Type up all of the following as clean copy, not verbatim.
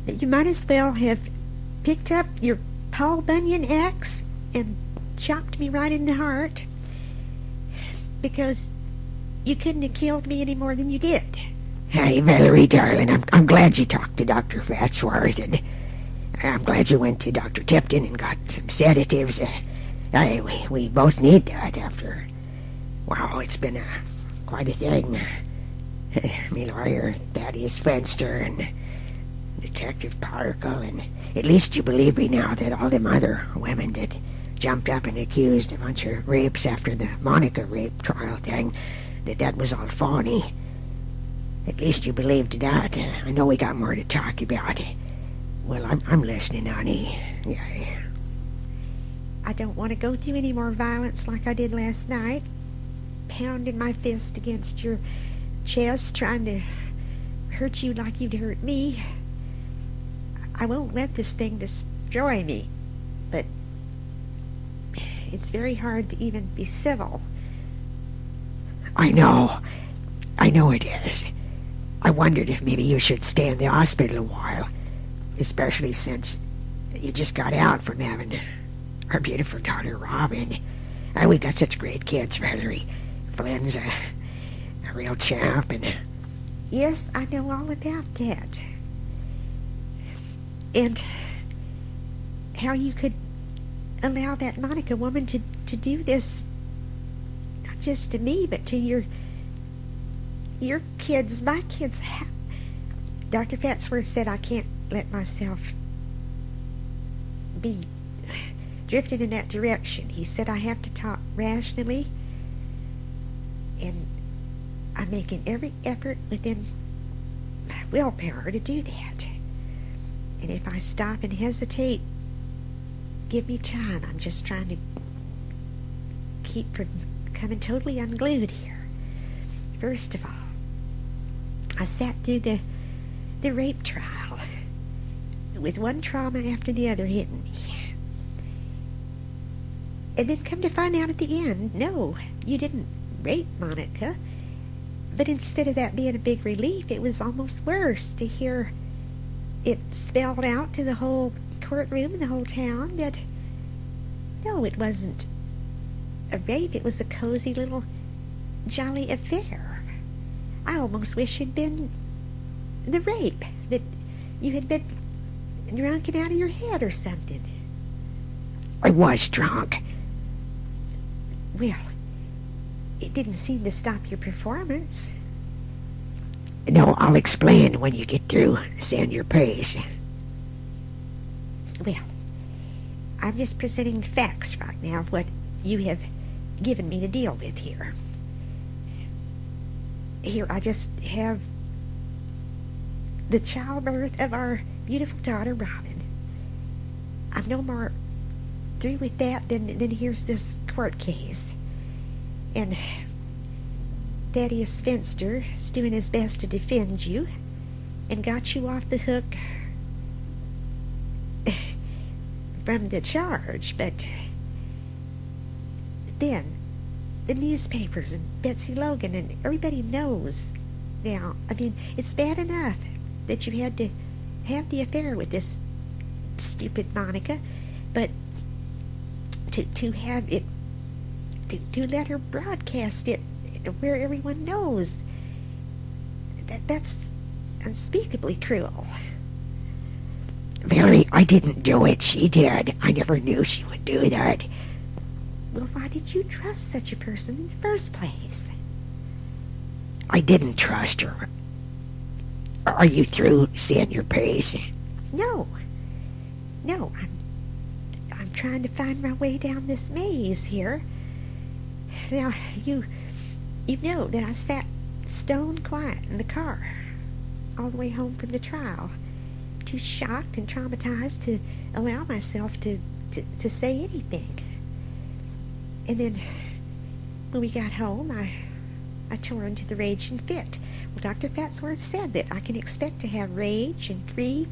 You might as well have picked up your Paul Bunyan axe and chopped me right in the heart, because you couldn't have killed me any more than you did. Hey, Valerie, darling, I'm glad you talked to Dr. Fatsworth, and I'm glad you went to Dr. Tipton and got some sedatives. We both need that after... Wow, it's been quite a thing. Me lawyer, Thaddeus Fenster, and Detective Parkle, and at least you believe me now that all them other women that jumped up and accused a bunch of rapes after the Monica rape trial thing, that was all phony. At least you believed that. I know we got more to talk about. Well, I'm listening, honey. Yeah. I don't want to go through any more violence like I did last night, pounding my fist against your chest, trying to hurt you like you'd hurt me. I won't let this thing destroy me, but it's very hard to even be civil. I know it is. I wondered if maybe you should stay in the hospital a while, especially since you just got out from having our beautiful daughter Robin. We got such great kids, Valerie. Flynn's a real champ, and... Yes, I know all about that. And how you could allow that Monica woman to do this, not just to me, but to your kids, my kids. Dr. Fatsworth said I can't let myself be drifted in that direction. He said I have to talk rationally, and I'm making every effort within my willpower to do that. And if I stop and hesitate, give me time. I'm just trying to keep from becoming totally unglued here. First of all, I sat through the rape trial with one trauma after the other hitting me. And then come to find out at the end, no, you didn't rape Monica. But instead of that being a big relief, it was almost worse to hear it spelled out to the whole courtroom and the whole town that, no, it wasn't a rape, it was a cozy little jolly affair. I almost wish it'd been the rape, that you had been drunk and out of your head or something. I was drunk. Well, it didn't seem to stop your performance. No, I'll explain when you get through saying your piece. Well, I'm just presenting the facts right now of what you have given me to deal with here. Here, I just have the childbirth of our beautiful daughter, Robin. I'm no more through with that than here's this court case. And Thaddeus Fenster is doing his best to defend you and got you off the hook from the charge, but then the newspapers and Betsy Logan and everybody knows now. I mean, it's bad enough that you had to have the affair with this stupid Monica, but to have it, to let her broadcast it where everyone knows, that's unspeakably cruel. Valerie, I didn't do it. She did. I never knew she would do that. Well, why did you trust such a person in the first place? I didn't trust her. Are you through saying your piece? No, I'm trying to find my way down this maze here. Now, you know that I sat stone quiet in the car all the way home from the trial, too shocked and traumatized to allow myself to say anything. And then when we got home, I tore into the raging fit. Well, Dr. Fatsworth said that I can expect to have rage and grief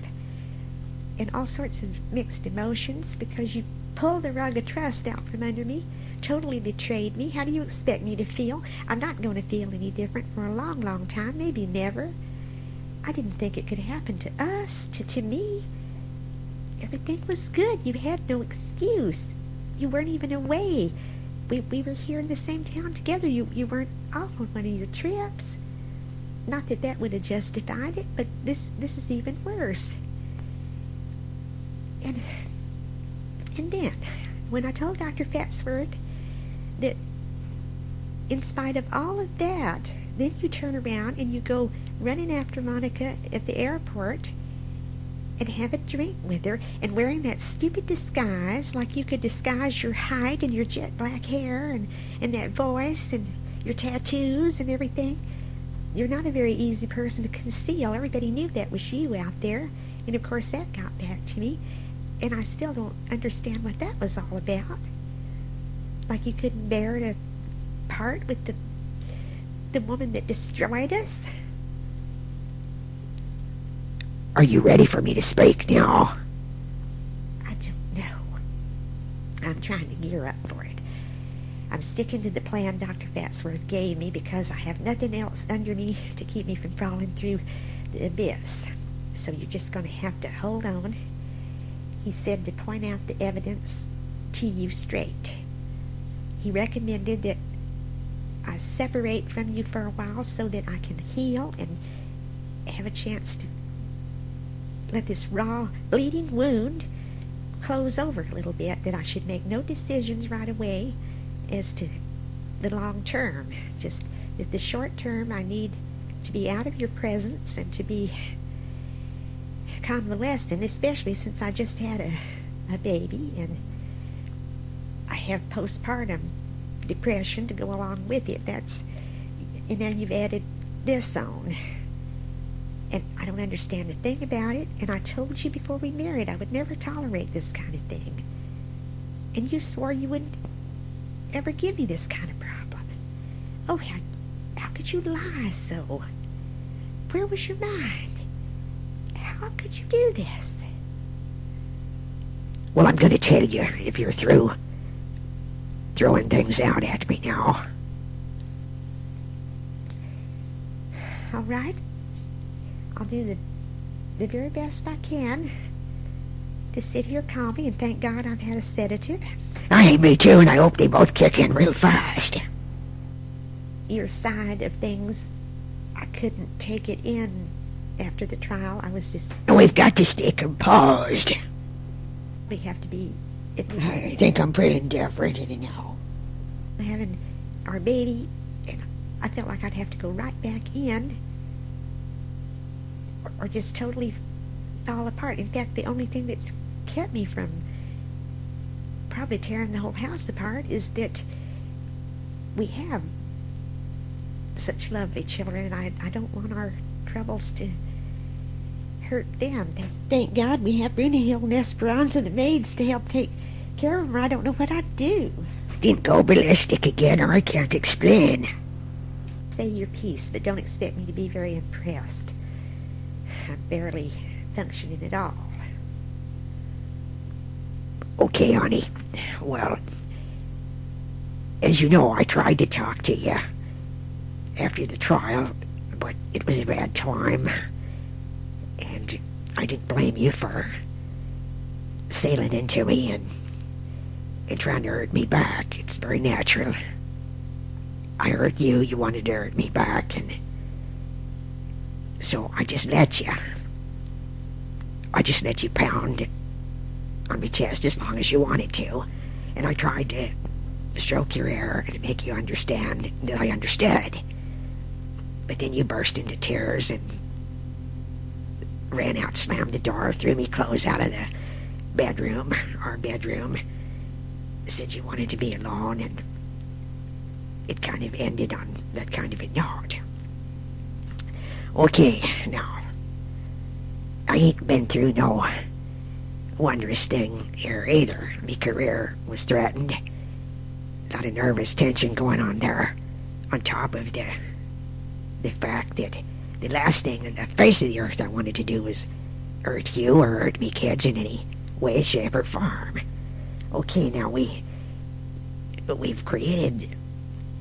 and all sorts of mixed emotions because you pulled the rug of trust out from under me, totally betrayed me. How do you expect me to feel? I'm not going to feel any different for a long, long time, maybe never. I didn't think it could happen to us, to me. Everything was good. You had no excuse. You weren't even away. We were here in the same town together. You weren't off on one of your trips. Not that that would have justified it, but this is even worse. And then, when I told Dr. Fatsworth that in spite of all of that, then you turn around and you go running after Monica at the airport and have a drink with her and wearing that stupid disguise like you could disguise your height and your jet black hair and that voice and your tattoos and everything. You're not a very easy person to conceal. Everybody knew that was you out there. And of course that got back to me. And I still don't understand what that was all about. Like you couldn't bear to part with the woman that destroyed us. Are you ready for me to speak now? I don't know. I'm trying to gear up for it. I'm sticking to the plan Dr. Fatsworth gave me because I have nothing else under me to keep me from falling through the abyss. So you're just going to have to hold on. He said to point out the evidence to you straight. He recommended that I separate from you for a while so that I can heal and have a chance to let this raw, bleeding wound close over a little bit, that I should make no decisions right away as to the long term. Just that the short term I need to be out of your presence and to be convalescent, especially since I just had a baby and I have postpartum depression to go along with it. And now you've added this on. And I don't understand a thing about it. And I told you before we married I would never tolerate this kind of thing. And you swore you wouldn't ever give me this kind of problem. Oh, how could you lie so? Where was your mind? How could you do this? Well, I'm going to tell you if you're through throwing things out at me now. All right. I'll do the very best I can to sit here calmly and thank God I've had a sedative. Aye, me too, and I hope they both kick in real fast. Your side of things, I couldn't take it in after the trial. I was just... We've got to stay composed. We have to be... I think I'm feeling different anyhow. Having our baby, and I felt like I'd have to go right back in or just totally fall apart. In fact, the only thing that's kept me from probably tearing the whole house apart is that we have such lovely children, and I don't want our troubles to hurt them. Thank God we have Brunhild and Esperanza, the maids, to help take care of them, or I don't know what I'd do. Didn't go ballistic again, or I can't explain. Say your piece, but don't expect me to be very impressed. I'm barely functioning at all. Okay, honey. Well, as you know, I tried to talk to you after the trial, but it was a bad time. And I didn't blame you for sailing into me and trying to hurt me back. It's very natural. I hurt you, you wanted to hurt me back, and so I just let you. I just let you pound on my chest as long as you wanted to, and I tried to stroke your hair and make you understand that I understood. But then you burst into tears and ran out, slammed the door, threw me clothes out of the bedroom, our bedroom, said you wanted to be alone, and it kind of ended on that kind of a note. Okay, now, I ain't been through no wondrous thing here either. My career was threatened. A lot of nervous tension going on there, on top of the fact that the last thing on the face of the earth I wanted to do was hurt you or hurt me kids in any way, shape, or form. Okay, now we've created,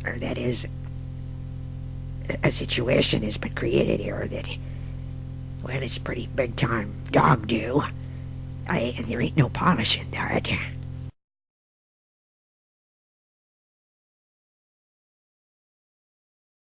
or that is, a situation has been created here that Well, it's pretty big-time dog do. And there ain't no polish in that.